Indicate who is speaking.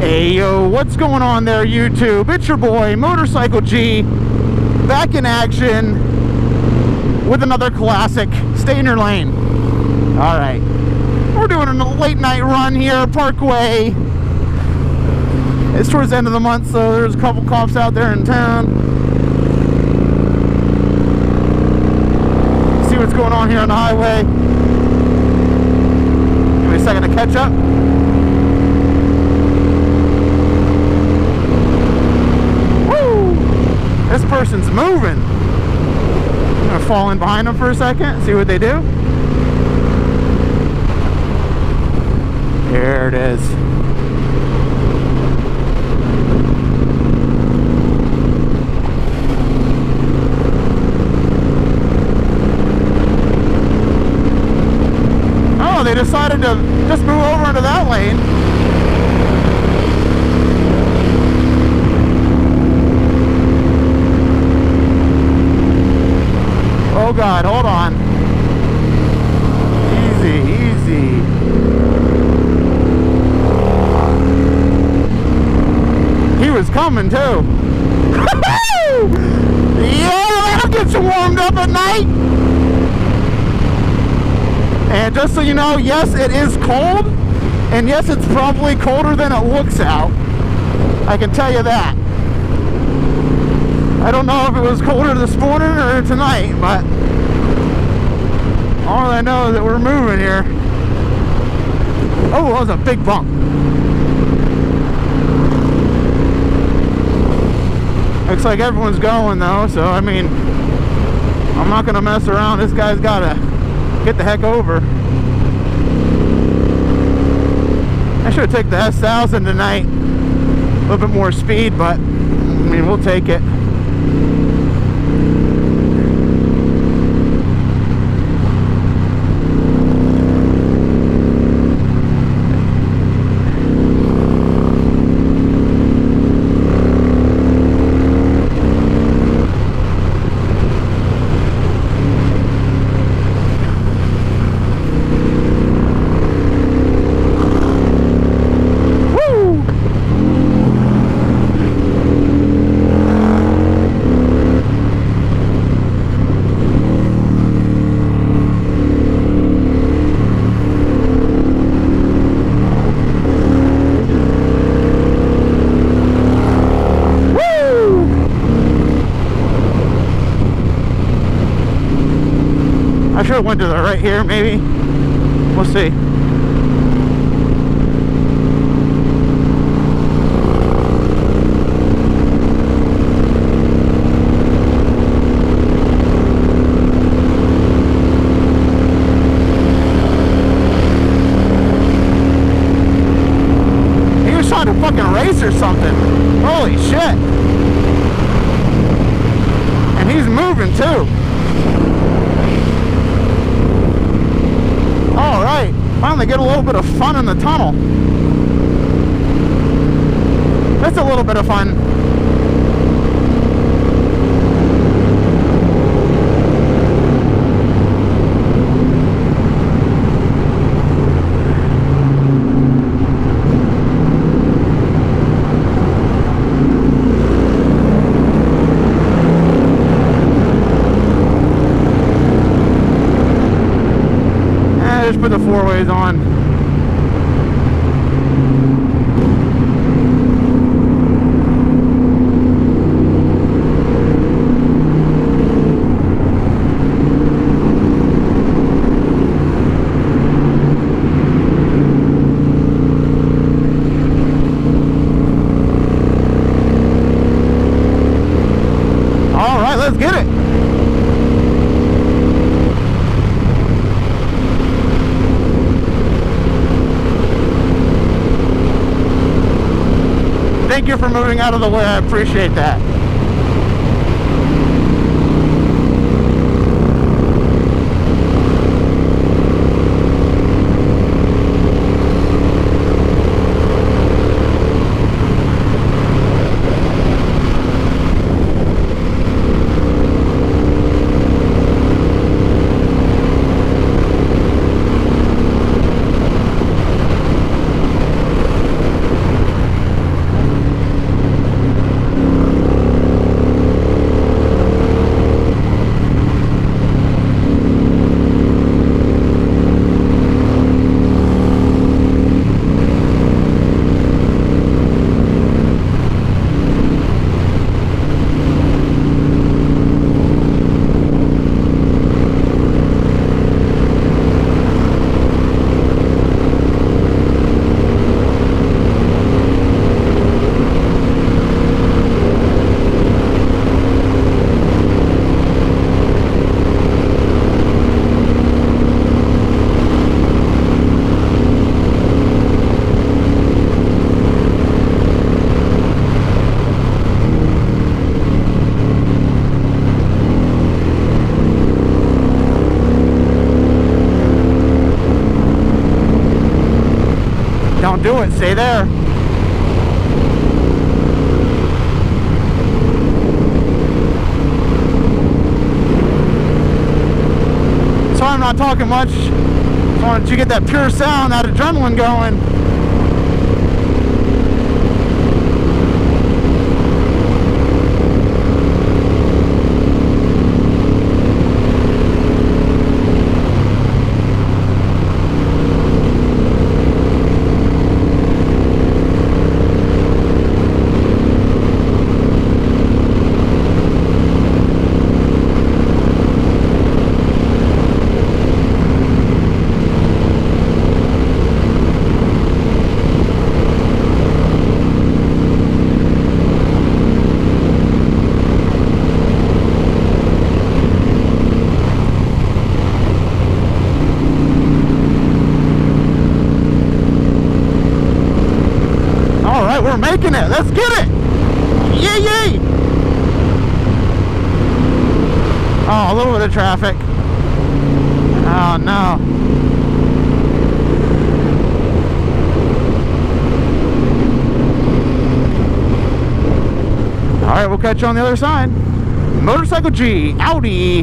Speaker 1: Hey yo, what's going on there, YouTube? It's your boy Motorcycle G, back in action with another classic. Stay in your lane. Alright, we're doing a late night run here, Parkway. It's towards the end of the month, so there's a couple cops out there in town. See what's going on here on the highway. Give me a second to catch up. This person's moving. I'm gonna fall in behind them for a second, see what they do. There it is. Oh, they decided to just move over into that lane. Oh God, hold on. Easy, easy. He was coming too. Yeah, that'll get you warmed up at night. And just so you know, yes, it is cold. And yes, it's probably colder than it looks out. I can tell you that. I don't know if it was colder this morning or tonight, but all I know is that we're moving here. Oh, that was a big bump. Looks like everyone's going though, so I mean, I'm not gonna mess around. This guy's gotta get the heck over. I should have taken the S1000 tonight. A little bit more speed, but I mean, we'll take it. I should have went to the right here, maybe. We'll see. He was trying to fucking race or something. Holy shit. And he's moving too. Alright, finally get a little bit of fun in the tunnel. That's a little bit of fun. Just put the four ways on. All right, let's get it. Thank you for moving out of the way. I appreciate that. do it. Stay there. Sorry I'm not talking much. Just wanted to get that pure sound, that adrenaline going. We're making it. Let's get it. Yay, yay. Oh, a little bit of traffic. Oh, no. All right, we'll catch you on the other side. Motorcycle G, Audi.